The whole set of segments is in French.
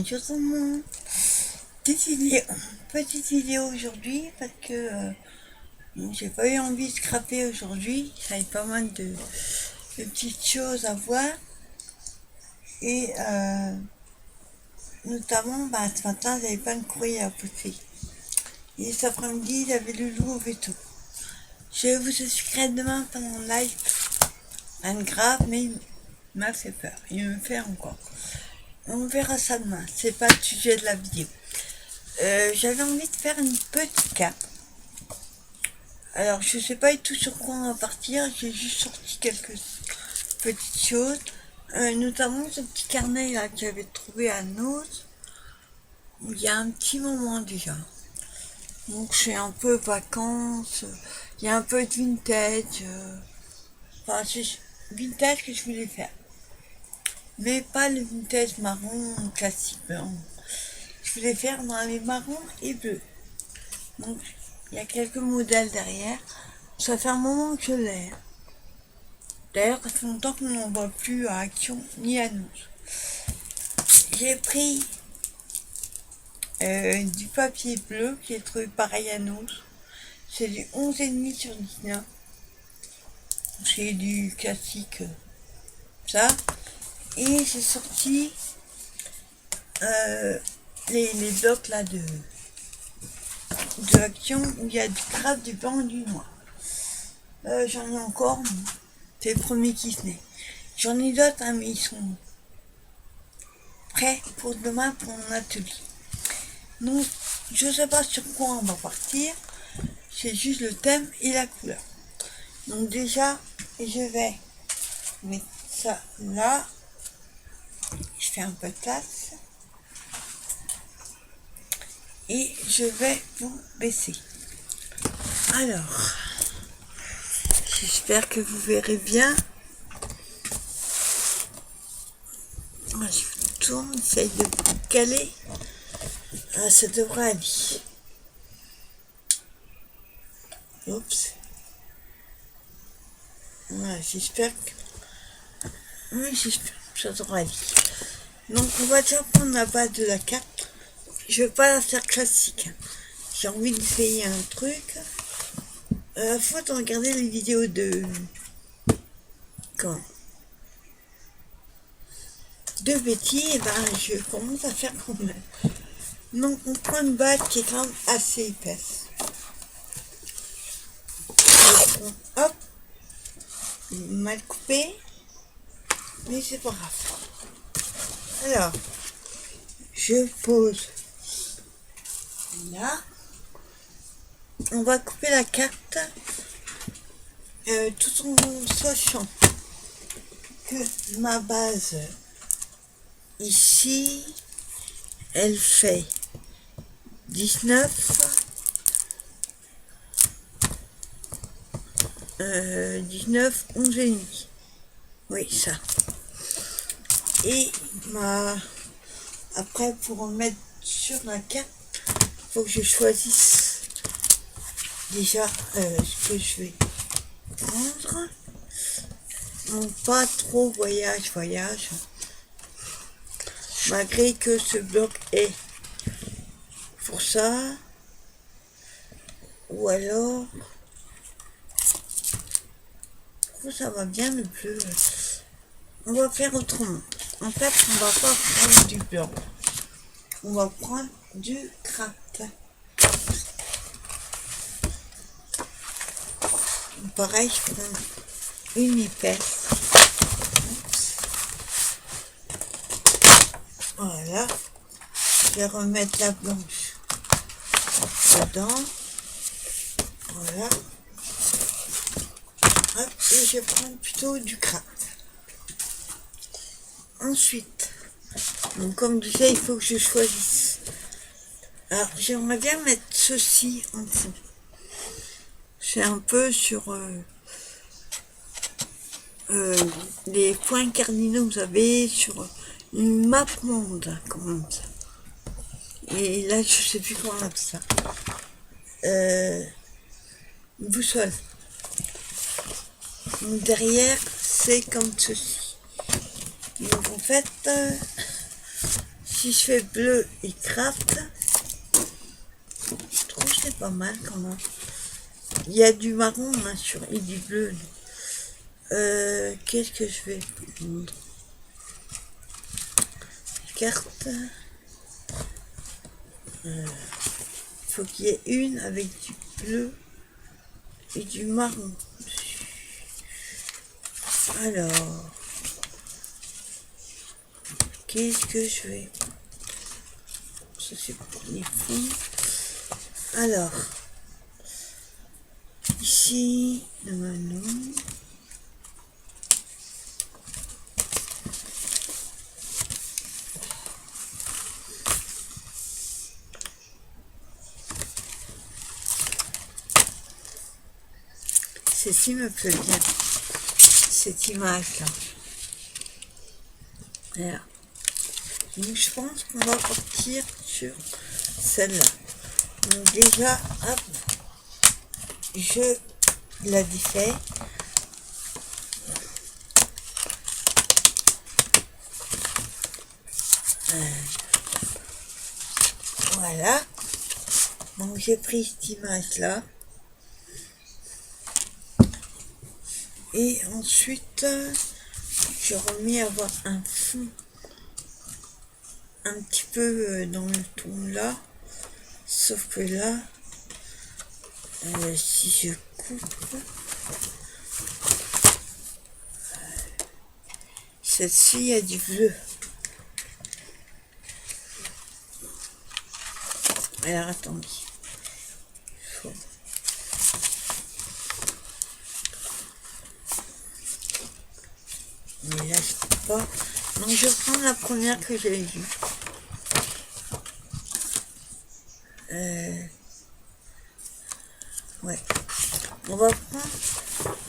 Je vous mon petite vidéo aujourd'hui parce que j'ai pas eu envie de scraper aujourd'hui. J'avais pas mal de petites choses à voir et notamment ce matin j'avais pas de courrier à poster et cet après-midi j'avais le loup au veto. Je vous expliquerai demain pendant le live. Rien de grave, mais il m'a fait peur. Il me fait encore. On verra ça demain. C'est pas le sujet de la vidéo. J'avais envie de faire une petite carte. Alors, je sais pas du tout sur quoi on va partir. J'ai juste sorti quelques petites choses. Notamment ce petit carnet là que j'avais trouvé à Noz. Il y a un petit moment déjà. Donc, je suis un peu vacances. Il y a un peu de vintage. Enfin, c'est vintage que je voulais faire. Mais pas le vintage marron classique. Non. Je voulais faire dans les marrons et bleus. Donc, il y a quelques modèles derrière. Ça fait un moment que je l'ai. D'ailleurs, ça fait longtemps qu'on n'en voit plus à Action ni à nous. J'ai pris du papier bleu qui est trouvé pareil à nous. C'est du 11,5 sur 19. C'est du classique. Ça. Et j'ai sorti les blocs là de Action où il y a du grave, du blanc et du noir. J'en ai encore. C'est le premier qui se naît. J'en ai d'autres, hein, mais ils sont prêts pour demain pour mon atelier. Donc, je sais pas sur quoi on va partir. C'est juste le thème et la couleur. Donc déjà, je vais mettre ça là. Je fais un peu de place. Et je vais vous baisser. Alors, j'espère que vous verrez bien. Je vous tourne, j'essaye de vous caler. Ça devrait aller. Oups. Voilà, j'espère que... Oui, j'espère que ça devrait aller. Donc, on va déjà prendre la base de la carte. Je vais pas la faire classique. J'ai envie d'essayer un truc. Faut regarder les vidéos de... de Betty, et je commence à faire quand même. Donc, on prend une base qui est quand même assez épaisse. Hop, mal coupé, mais c'est pas grave. Alors, je pose là. On va couper la carte tout en sachant que ma base ici, elle fait 19, 19, 11 et demi. Oui, ça. Et après, pour en mettre sur la carte, il faut que je choisisse déjà ce que je vais prendre. Donc, pas trop voyage, malgré que ce bloc est pour ça. Ou alors, ça va bien le bleu. On va faire autrement. En fait, on va pas prendre du blanc. On va prendre du craft. Pareil, je prends une épaisse. Oups. Voilà. Je vais remettre la blanche dedans. Voilà. Hop, et je prends plutôt du craft. Ensuite, donc comme je disais, il faut que je choisisse. Alors, j'aimerais bien mettre ceci en fond. C'est un peu sur les points cardinaux que vous avez sur une map monde, comme ça. Et là, je sais plus comment on appelle ça. Boussole. Donc derrière, c'est comme ceci. Donc en fait, Si je fais bleu et craft, je trouve que c'est pas mal quand même. Il y a du marron hein, et du bleu. Qu'est-ce que je vais prendre? Carte. Faut qu'il y ait une avec du bleu et du marron. Alors, qu'est-ce que je vais... Ça c'est pour les fonds. Alors, ici, de Manon. Ceci me plaît bien, cette image-là. Voilà. Donc je pense qu'on va partir sur celle-là. Donc déjà, hop, je la défais. Voilà. Donc j'ai pris cette image-là. Et ensuite, je remets à avoir un fond un petit peu dans le ton là. Sauf que là, si je coupe, celle-ci, il y a du bleu. Alors attendez. Mais là, je peux pas. Donc je prends la première que j'ai vue. Ouais. On va prendre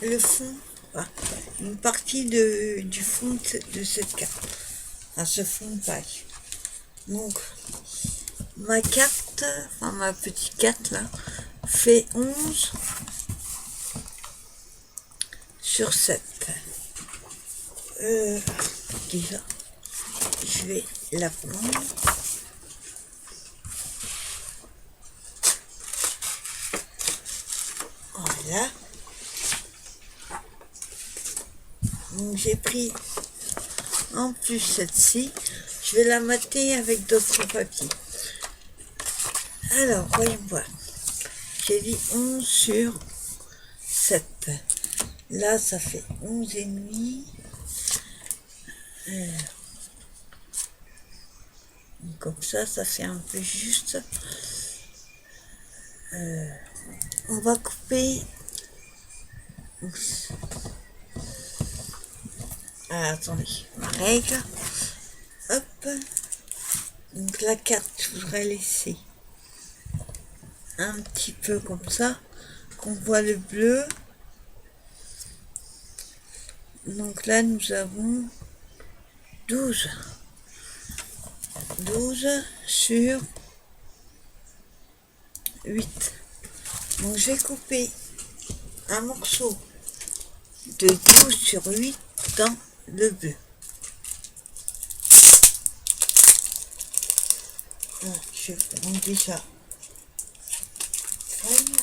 le fond, enfin, une partie du fond de cette carte. Enfin, ce fond de page. Donc, ma carte, enfin ma petite carte là, fait 11 sur 7. Déjà, je vais la prendre. Voilà. Donc j'ai pris en plus celle-ci. Je vais la mater avec d'autres papiers. Alors, voyons voir. J'ai dit 11 sur 7. Là, ça fait 11 et demi. Comme ça fait un peu juste. On va couper. Ah, attendez, ma règle. Hop. Donc la carte, je voudrais laisser un petit peu comme ça, qu'on voit le bleu. Donc là, nous avons 12 sur 8. Donc je vais couper un morceau de 12 sur 8 dans le bleu. Je prends déjà feuille.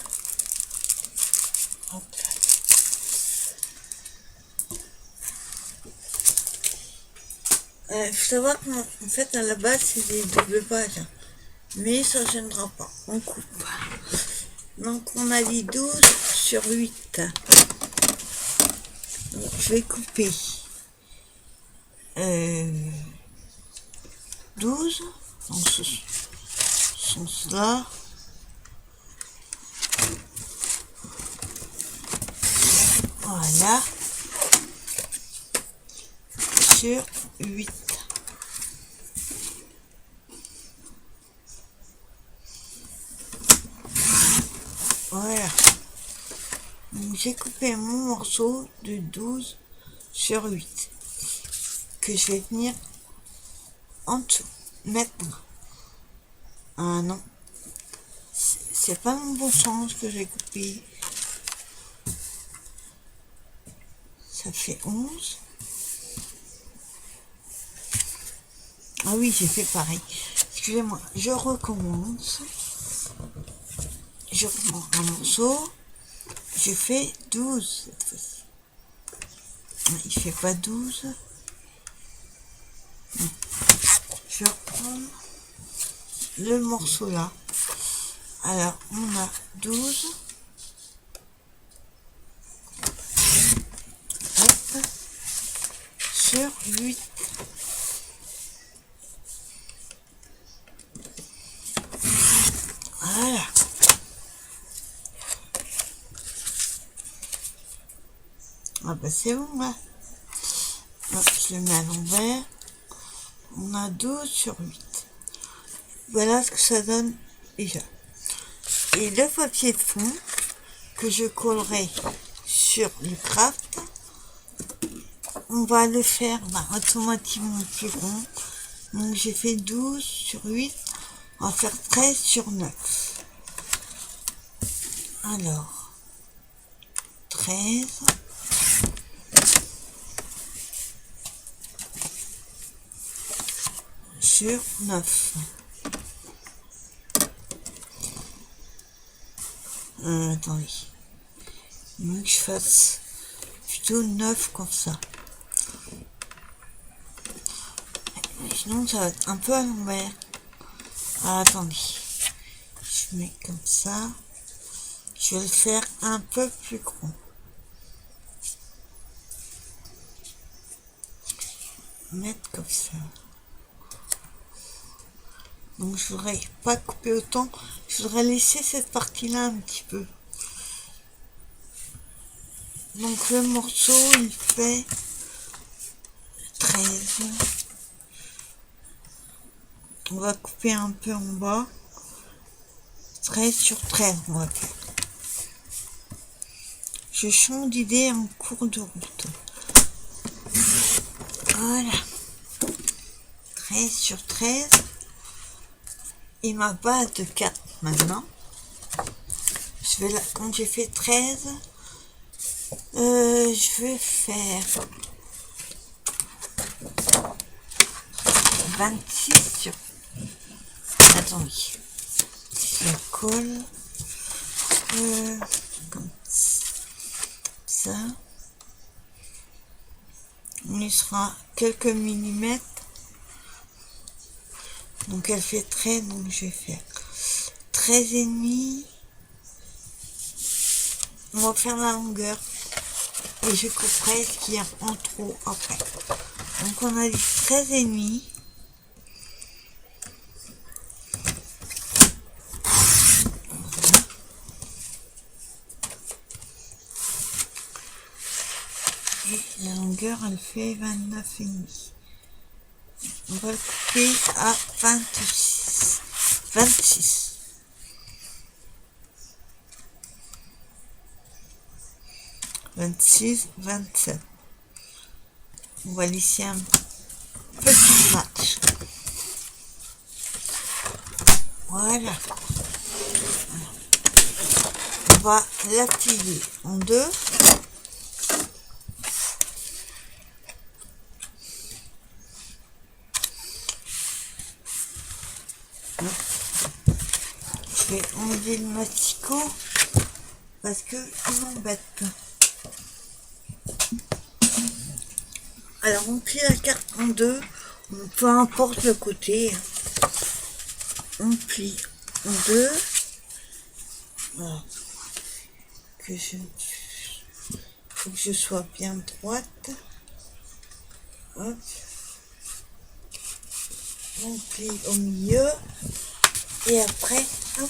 Hop là. Faut savoir qu'en fait à la base c'est des doubles pages, hein. Mais ça ne gênera pas, on coupe. Donc on a dit 12 sur 8. Donc, je vais couper 12 dans ce sens-là. Voilà. Sur 8. Voilà. Donc j'ai coupé mon morceau de 12 sur 8 que je vais tenir en dessous. Maintenant. Ah non. C'est pas mon bon sens que j'ai coupé. Ça fait 11. Ah oui, j'ai fait pareil. Excusez-moi, je recommence. Je reprends un morceau. J'ai fait 12 cette fois-ci. Il fait pas 12. Je reprends le morceau là. Alors, on a 12. Hop. Sur 8. Voilà. Ah bah c'est bon là. Hop, je le mets à l'envers. On a 12 sur 8. Voilà ce que ça donne déjà. Et le papier de fond que je collerai sur le craft, on va le faire automatiquement plus rond. Donc j'ai fait 12 sur 8. On va faire 13 sur 9. Alors, 13 sur 9. Attendez. Il faut que je fasse plutôt 9 comme ça. Sinon, ça va être un peu à l'envers. Ah, attendez. Je mets comme ça. Je vais le faire un peu plus grand. Mettre comme ça. Donc je voudrais pas couper autant, je voudrais laisser cette partie là un petit peu. Donc le morceau il fait 13. On va couper un peu en bas. 13 sur 13 on va faire. Je change d'idée en cours de route. Voilà. 13 sur 13. Et ma base de 4 maintenant. Je vais là, quand j'ai fait 13, je vais faire 26 sur... Attendez. Je colle comme ça. On y sera quelques millimètres. Donc elle fait 13, donc je vais faire 13 et demi. On va faire la longueur et je couperai ce qu'il y a en trop après. Donc on a dit 13 et demi. Et la longueur elle fait 29 et demi. On va le couper à 26. 26, 27. On va laisser un petit match. Voilà. On va la plier en deux. Je vais enlever le masticot parce que il m'embête. Alors on plie la carte en deux, peu importe le côté. On plie en deux. Voilà. Faut que je sois bien droite. Hop. On plie au milieu. Et après, hop.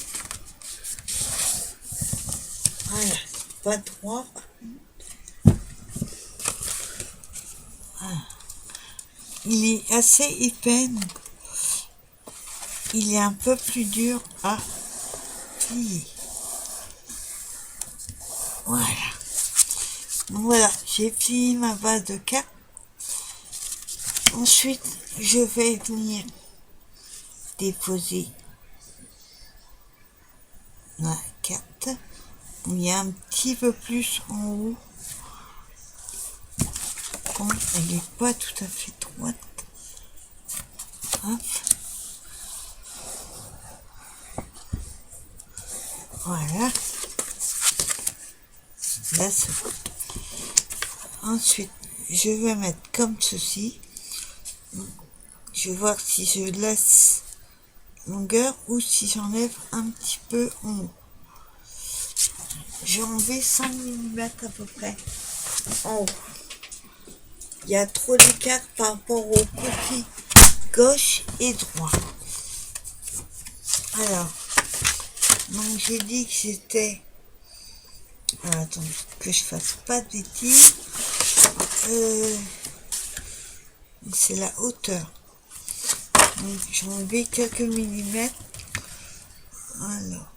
Voilà, pas droit. Voilà. Il est assez épais, donc il est un peu plus dur à plier. Voilà. Donc voilà, j'ai plié ma base de 4. Ensuite, je vais venir déposer la 4. Il y a un petit peu plus en haut. Comme elle n'est pas tout à fait droite. Hop. Voilà. Là, c'est bon. Ensuite, je vais mettre comme ceci. Je vais voir si je laisse longueur ou si j'enlève un petit peu en haut. J'ai enlevé 5 mm à peu près en haut. Il y a trop d'écart par rapport au côté gauche et droit. Alors, donc j'ai dit que c'était... attends, que je fasse pas de bêtises. C'est la hauteur. Donc j'ai enlevé quelques millimètres. Alors.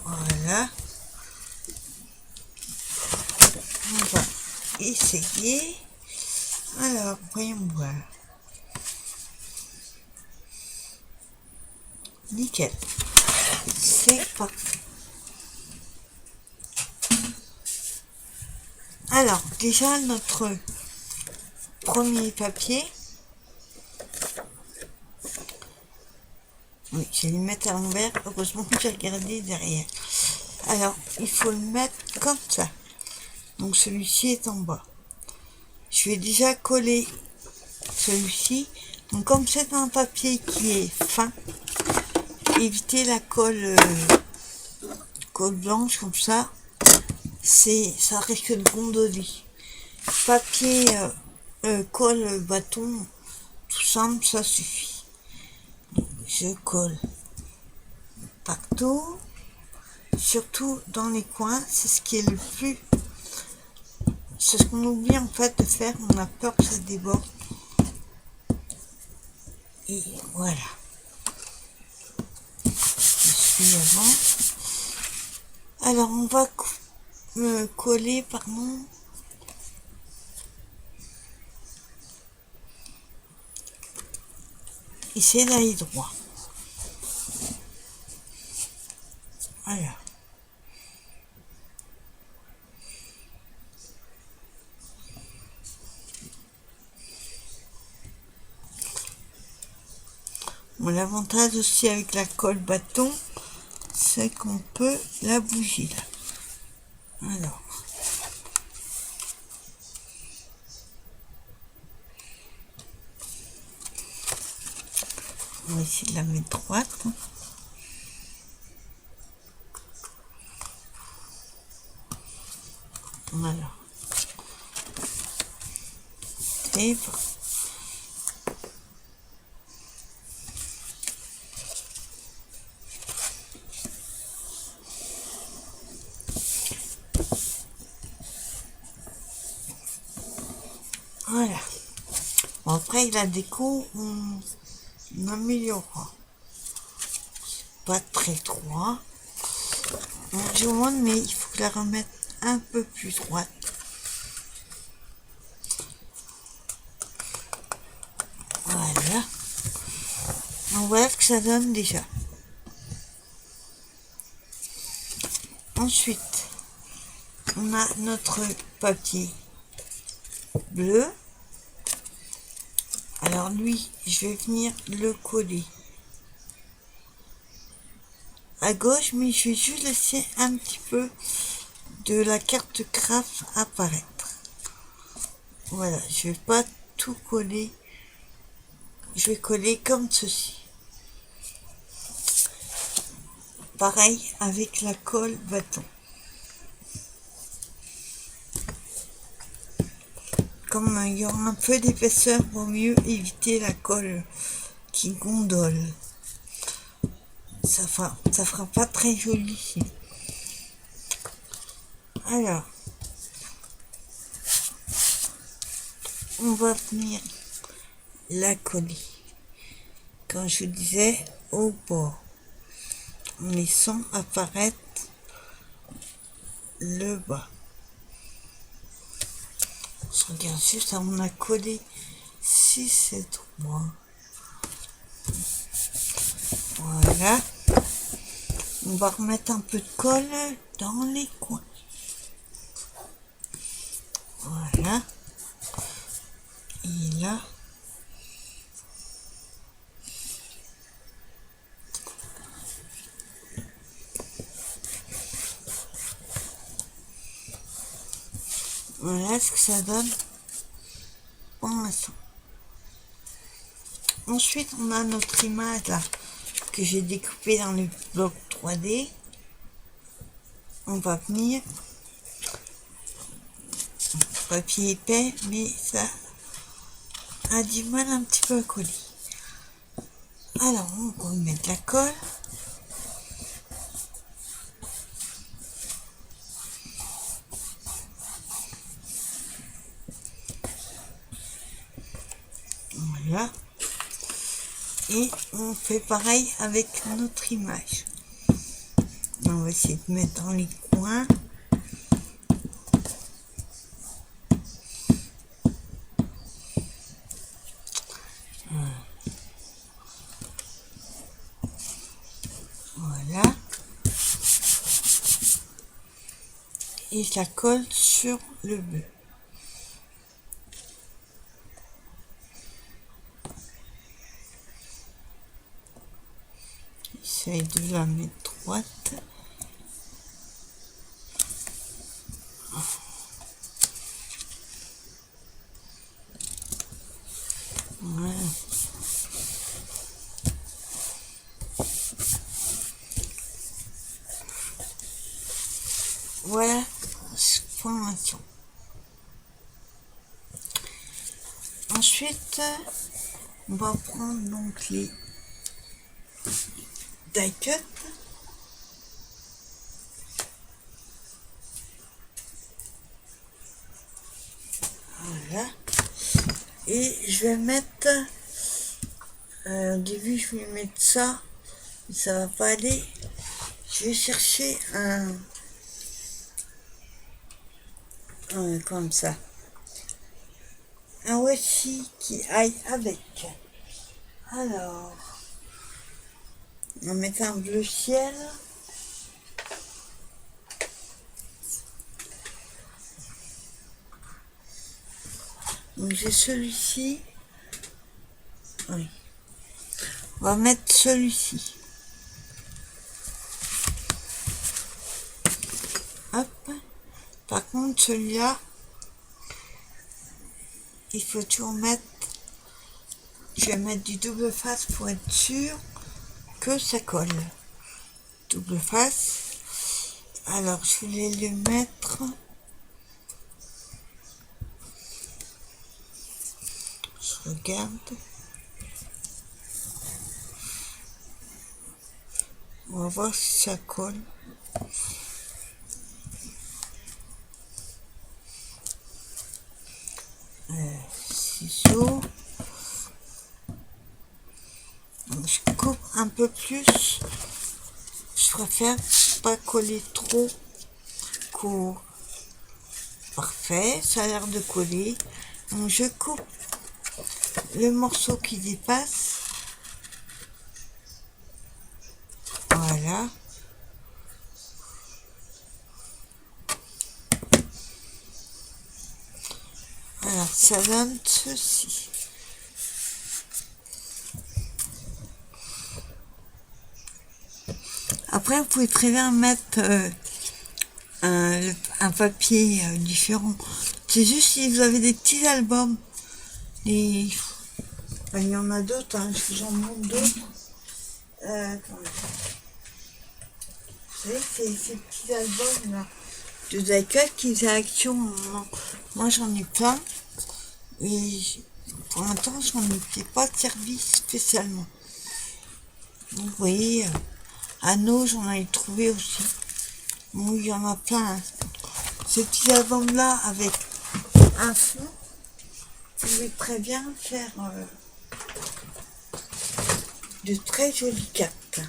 Voilà. On va essayer. Alors, voyons voir. Nickel. C'est parfait. Alors, déjà, notre premier papier. Oui, je vais le mettre à l'envers. Heureusement que j'ai regardé derrière. Alors, il faut le mettre comme ça. Donc, celui-ci est en bas. Je vais déjà coller celui-ci. Donc, comme c'est un papier qui est fin, éviter la colle blanche comme ça. Ça risque de gondoler. Papier colle bâton, tout simple, ça suffit. Je colle partout, surtout dans les coins. C'est ce qui est le plus... C'est ce qu'on oublie en fait de faire. On a peur que ça déborde. Et voilà. Je suis avant. Alors on va coller, pardon. Essayer d'aller droit. Voilà. Bon, l'avantage aussi avec la colle bâton, c'est qu'on peut la bouger là. Alors. On va essayer de la mettre droite. Voilà. Et voilà. Bon, après la déco, on améliorera. Pas très droit. Je vous demande, mais il faut que la remette un peu plus droite. Voilà. Donc voilà ce que ça donne déjà. Ensuite, on a notre papier bleu. Alors lui, je vais venir le coller à gauche, mais je vais juste laisser un petit peu de la carte craft apparaître. Voilà, je vais pas tout coller. Je vais coller comme ceci. Pareil avec la colle bâton. Comme il y aura un peu d'épaisseur, vaut mieux éviter la colle qui gondole. Ça fera pas très joli. Alors, on va venir la coller. Quand je disais au bord, en laissant apparaître le bas. Je regarde juste, on a collé si c'est droit. Voilà. On va remettre un peu de colle dans les coins. Voilà. Et là. Voilà ce que ça donne pour l'instant. Ensuite, on a notre image là que j'ai découpée dans le bloc 3D. On va venir. Papier épais, mais ça a du mal un petit peu à coller. Alors, on va mettre la colle. Voilà. Et on fait pareil avec notre image. On va essayer de mettre dans les coins. Voilà. Et ça colle sur le bleu. J'essaie de la mettre droite. Voilà. Voilà, formation. Ensuite, on va prendre donc les die cut. Voilà. Et je vais mettre, au début je vais mettre ça, mais ça va pas aller. Je vais chercher un comme ça. Un washi qui aille avec. Alors, on va mettre un bleu ciel. Donc j'ai celui-ci. Oui. On va mettre celui-ci. Hop. Par contre, celui-là, il faut toujours mettre. Je vais mettre du double face pour être sûr que ça colle. Double face. Alors, je vais le mettre. Je regarde. On va voir si ça colle. Ciseaux. Je coupe un peu plus. Je préfère pas coller trop court. Parfait, ça a l'air de coller. Donc je coupe le morceau qui dépasse. Voilà. Alors ça donne ceci. Après vous pouvez très bien mettre un papier différent. C'est juste si vous avez des petits albums. Et il y en a d'autres, hein, je vous en montre d'autres. Attendez. Vous savez, ces petits albums là de die cut qui faisaient action. Moi j'en ai plein. Et pour l'instant, je n'en ai pas servi spécialement. Donc, vous voyez, anneaux, j'en ai trouvé aussi. Bon, il y en a plein. Hein. Ces petits albums-là, avec un fond, vous pouvez très bien faire de très jolies cartes.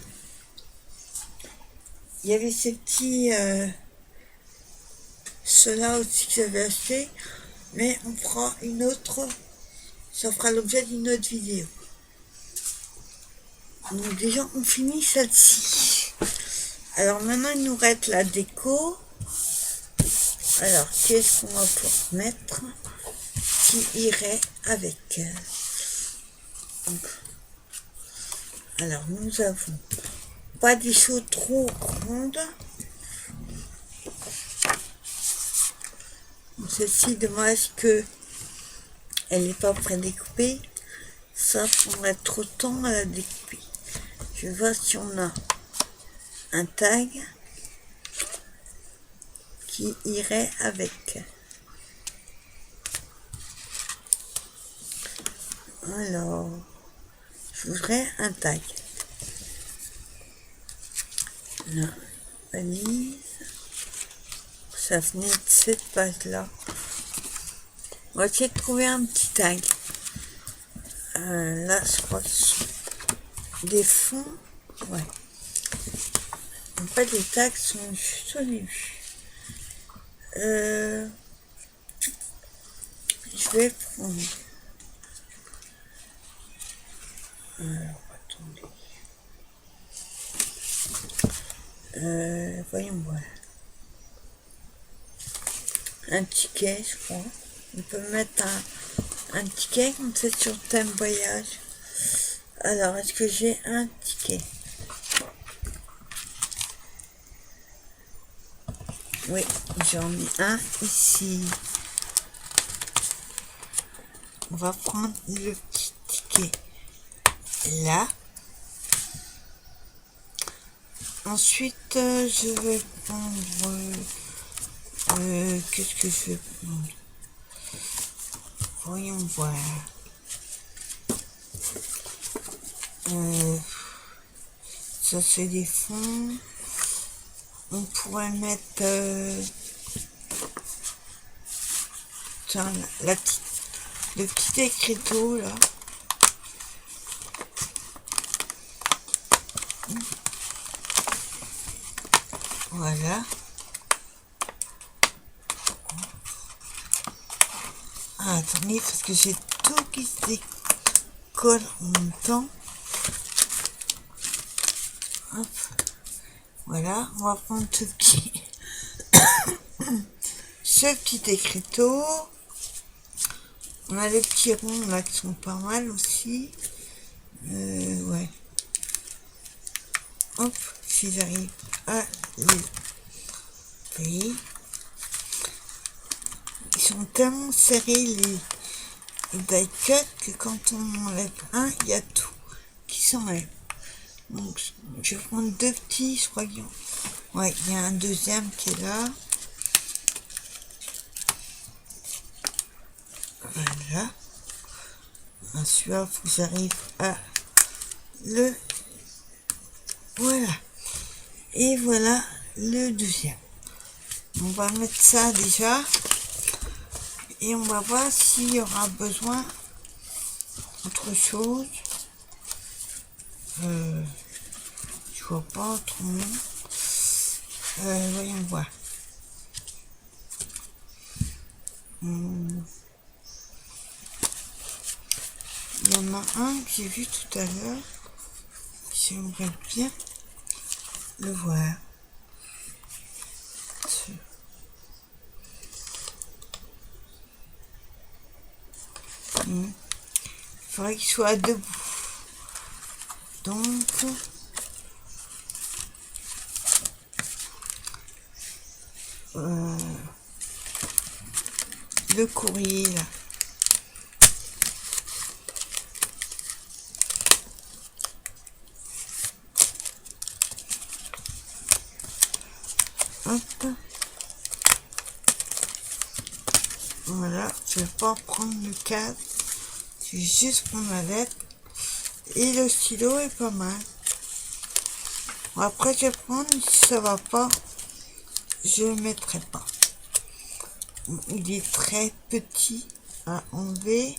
Il y avait ces petits... ceux-là aussi que j'avais acheté. Mais on fera une autre, ça fera l'objet d'une autre vidéo. Donc déjà on finit celle-ci. Alors maintenant il nous reste la déco. Alors, qu'est-ce qu'on va pouvoir mettre qui irait avec? Donc, alors, nous avons pas des choses trop grandes. Celle-ci, dommage que elle n'est pas prédécoupée. Ça prendrait trop de temps à la découper. Je vais voir si on a un tag qui irait avec. Alors, je voudrais un tag. La valise. Ça venait de cette page-là. On va essayer de trouver un petit tag. Là, je crois que ce sont des fonds. Ouais. En fait, les tags sont juste au début. Je vais prendre. Alors, attendez. Voyons voir. Un ticket, je crois. On peut mettre un ticket comme c'est sur thème voyage. Alors, est-ce que j'ai un ticket? Oui, j'en ai un ici. On va prendre le petit ticket là. Ensuite, je vais prendre... qu'est-ce que je vais prendre? Voyons voir. Ça, c'est des fonds. On pourrait mettre... tiens, le petit écriteau, là. Voilà. Ah, attendez, parce que j'ai tout qui se décolle en même temps. Hop. Voilà, on va prendre ce petit écriteau. On a les petits ronds là qui sont pas mal aussi. Ouais. Hop, si j'arrive à les payer. Ils sont tellement serrés les die cut que quand on enlève un, il y a tout qui s'enlève. Donc je vais prendre deux petits, je crois qu'il y a... Ouais, il y a un deuxième qui est là. Voilà. Celui-là, il faut que j'arrive à le... Voilà. Et voilà le deuxième. On va mettre ça déjà. Et on va voir s'il y aura besoin d'autre chose. Je vois pas autrement. Voyons voir. Il y en a un que j'ai vu tout à l'heure. J'aimerais bien le voir. Il faudrait qu'il soit debout. Donc, le courrier là. Hop. Voilà, je vais pas prendre le cadre. Je vais juste prendre la lettre. Et le stylo est pas mal. Bon, après, je vais prendre, si ça va pas, je le mettrai pas. Il est très petit à enlever.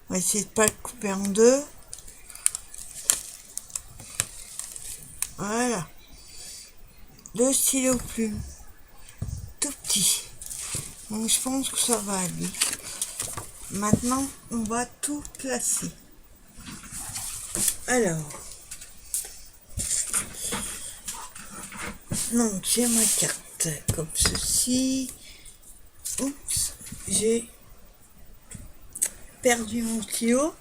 On va essayer de pas le couper en deux. Voilà. Le stylo plume. Tout petit. Donc je pense que ça va aller. Maintenant, on va tout placer. Alors. Donc j'ai ma carte. comme ceci. Oups, j'ai perdu mon stylo.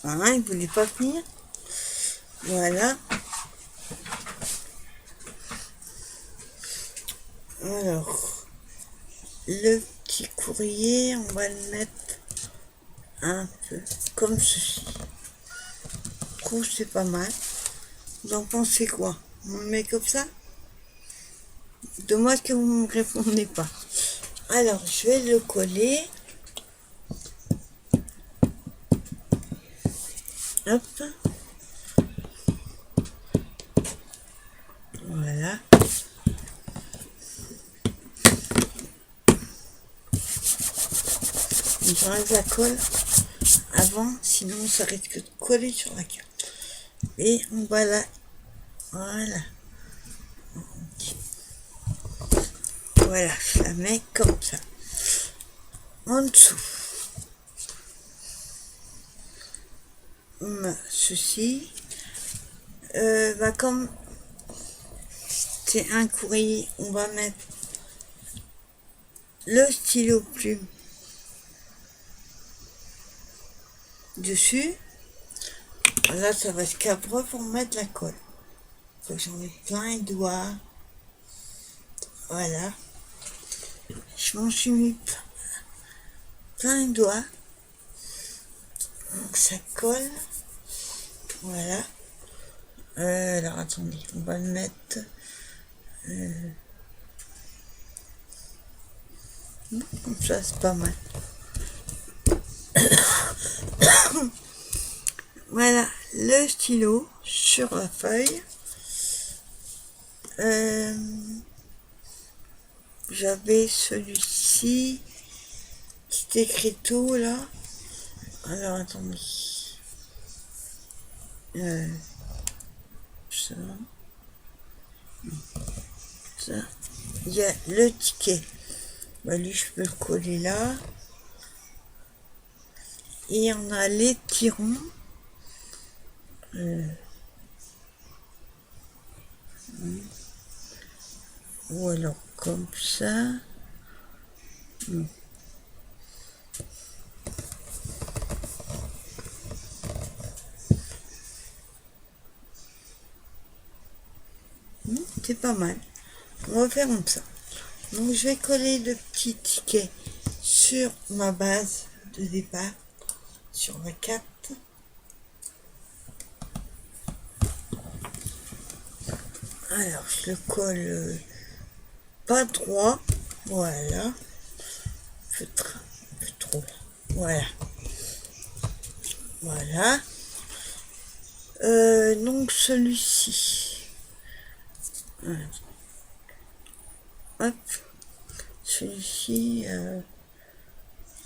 Voilà, il ne voulait pas venir. Voilà. Alors, le petit courrier, on va le mettre un peu comme ceci. Je trouve que c'est pas mal. Vous en pensez quoi? On le met comme ça? Dommage que vous ne me répondez pas. Alors, je vais le coller. Hop. Voilà. J'enlève la colle avant, sinon ça risque de coller sur la carte. Et on va là. Voilà. Voilà, je la mets comme ça. En dessous. Ceci. Comme c'est un courrier, on va mettre le stylo plume dessus. Là, ça va se cabrer pour mettre la colle. Faut que j'en ai plein les doigts. Voilà. Je m'en suis mis plein les doigts. Donc ça colle. Voilà. Alors attendez, on va le mettre. Comme ça, c'est pas mal. Voilà, le stylo sur la feuille. J'avais celui-ci, petit écriteau là. Alors attendez. Ça. Ça. Il y a le ticket. Lui, je peux le coller là. Et on a les tirons. Ou alors comme ça. C'est pas mal. On va faire comme ça. Donc je vais coller le petit ticket sur ma base de départ, sur ma carte. Alors je le colle pas droit, voilà, un peu trop, voilà, voilà. Donc celui-ci, voilà. Hop, celui-ci,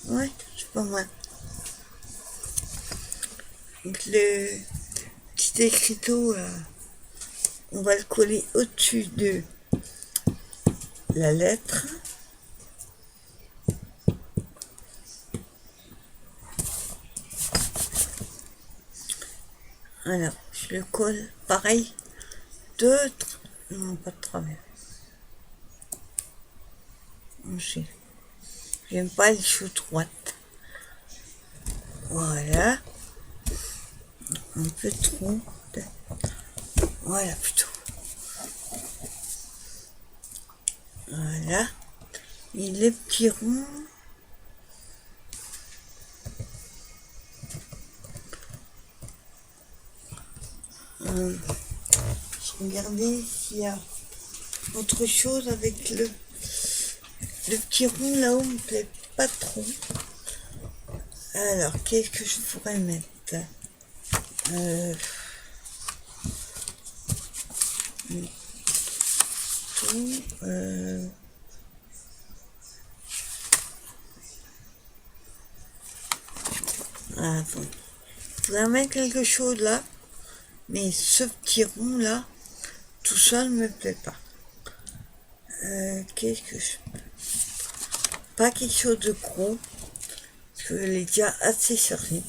ouais, c'est pas mal. Donc le petit écriteau, on va le coller au-dessus de la lettre. Alors, je le colle pareil, non, pas de travers. J'aime pas les choses droites. Voilà. Un peu trop. Voilà, plutôt. Voilà. Et les petits ronds. Je regardais s'il y a autre chose avec le petit rond là-haut, me plaît pas trop. Alors, qu'est-ce que je pourrais mettre? Attends. Je pourrais mettre quelque chose là, mais ce petit rond là, tout seul me plaît pas. Qu'est-ce que je... Pas quelque chose de gros, parce que je l'ai déjà assez servi.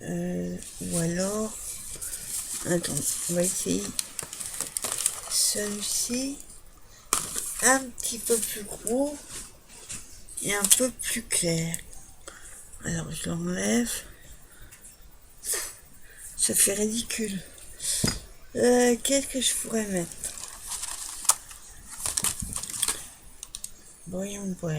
Ou alors, attends, on va essayer celui-ci, un petit peu plus gros et un peu plus clair. Alors je l'enlève, ça fait ridicule. Qu'est-ce que je pourrais mettre? Voyons voir.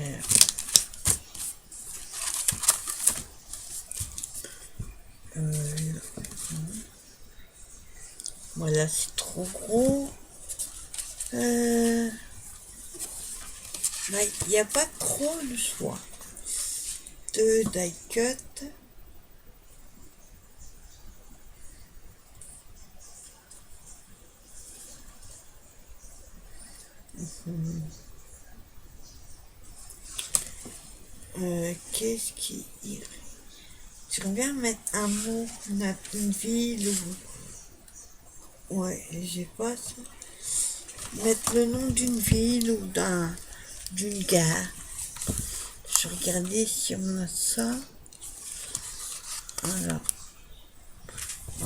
Voilà, c'est trop gros. Il n'y a pas trop le choix. 2 die cut. Qu'est-ce qui irait? J'aimerais bien mettre un mot, une ville ou... Ouais, j'ai pas ça. Mettre le nom d'une ville ou d'une gare. Je regardais si on a ça. Alors,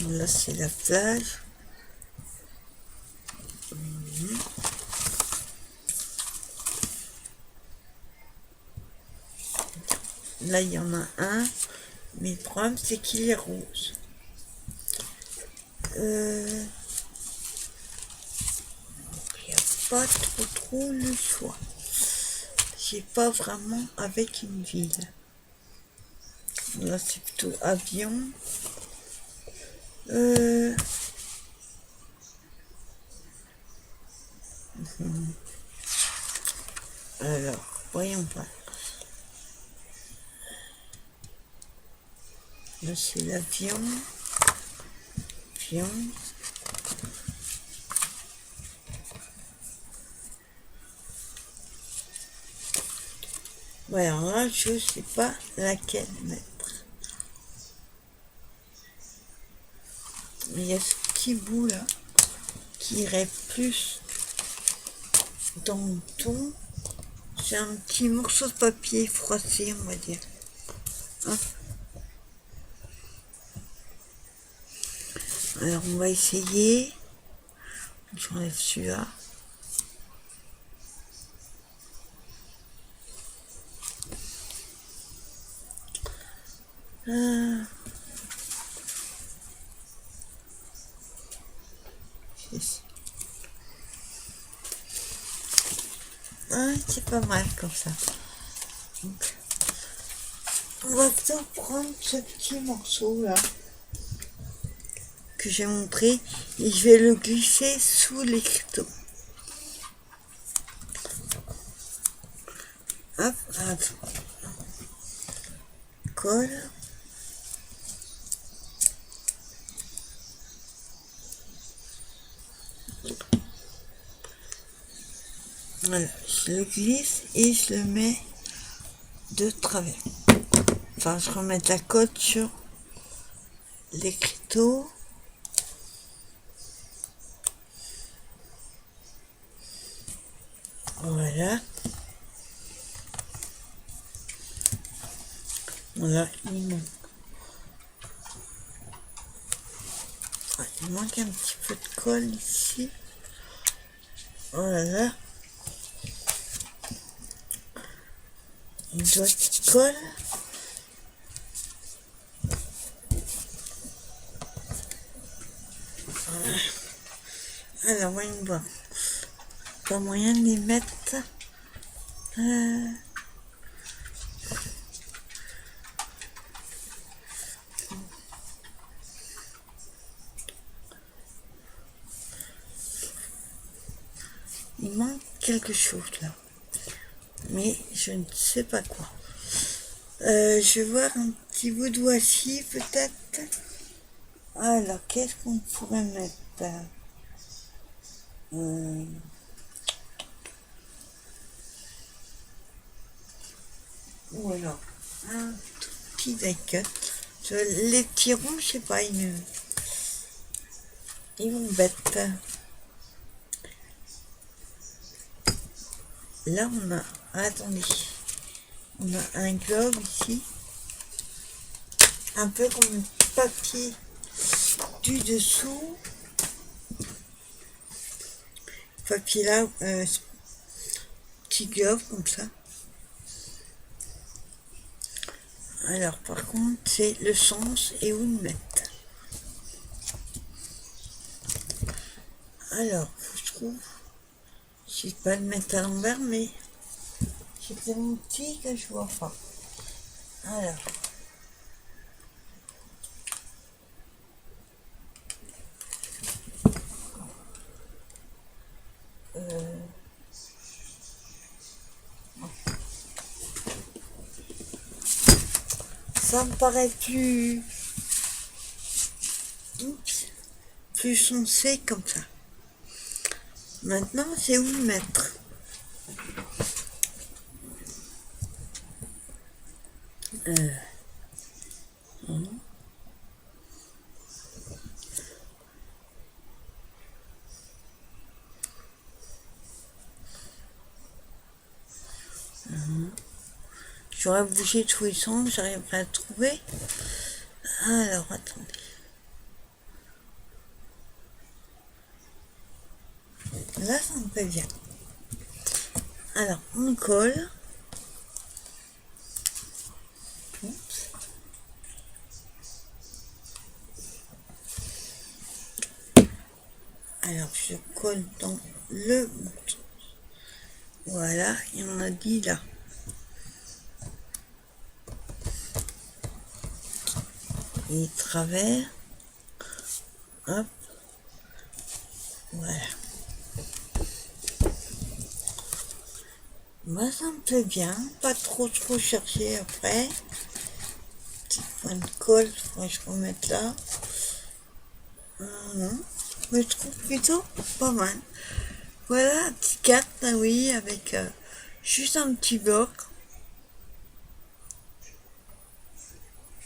là c'est la plage. Là il y en a un, mais le problème c'est qu'il est rose. Il n'y a pas trop le choix. J'ai pas vraiment avec une ville. Là c'est plutôt avion. Alors, voyons pas. Là c'est l'avion. Avion. Ouais, alors là je sais pas laquelle mettre. Mais il y a ce petit bout là qui irait plus dans le ton. C'est un petit morceau de papier froissé, on va dire. Hop. Alors on va essayer. J'enlève celui-là. C'est pas mal comme ça. Donc, on va plutôt prendre ce petit morceau là que j'ai montré et je vais le glisser sous l'écriteau. Hop, hop. Colle. Voilà, je le glisse et je le mets de travers. Enfin, je remets la colle sur l'écriteau. Voilà. Voilà, il manque un petit peu de colle ici. Voilà. Une doigt de colle. Voilà. Alors, voyons voir. Pas moyen de les mettre. Il manque quelque chose là. Mais je ne sais pas quoi. Je vais voir un petit bout de voici peut-être. Alors, qu'est-ce qu'on pourrait mettre? Ou alors, un tout petit die-cut. Les tirons, je sais pas, ils m'embêtent. Là, on a... Attendez. On a un globe ici. Un peu comme papier du dessous. Papier là, petit globe comme ça. Alors par contre, c'est le sens et où le mettre. Alors, je trouve, je sais pas le mettre à l'envers, mais c'est tellement petit que je vois pas. Alors, ça me paraît plus, plus foncé comme ça. Maintenant, c'est où le mettre. J'aurais bougé tous les sons, j'arriverai à trouver. Alors, attendez. Là, ça me fait bien. Alors, on colle. Oups. Alors, je colle dans le bouton. Voilà, il y en a 10 là. Et travers. Hop. Voilà. Moi, ça me fait bien. Pas trop chercher après. Petit point de colle, faudrait que je remette là. Non. Mais je trouve plutôt pas mal. Voilà, petite carte, oui, avec juste un petit bloc.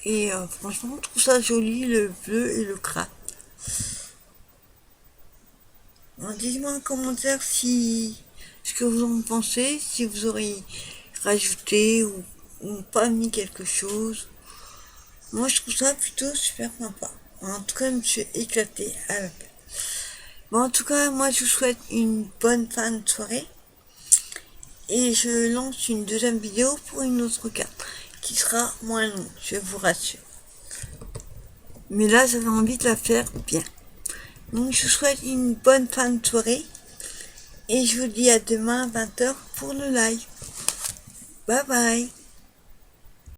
Et franchement, je trouve ça joli, le bleu et le crâne. Dites-moi en commentaire ce que vous en pensez, si vous aurez rajouté ou pas mis quelque chose. Moi, je trouve ça plutôt super sympa. En tout cas, je me suis éclatée à la peine. Bon, en tout cas, moi, je vous souhaite une bonne fin de soirée. Et je lance une deuxième vidéo pour une autre carte, qui sera moins longue, je vous rassure. Mais là, j'avais envie de la faire bien. Donc, je vous souhaite une bonne fin de soirée. Et je vous dis à demain à 20h pour le live. Bye bye.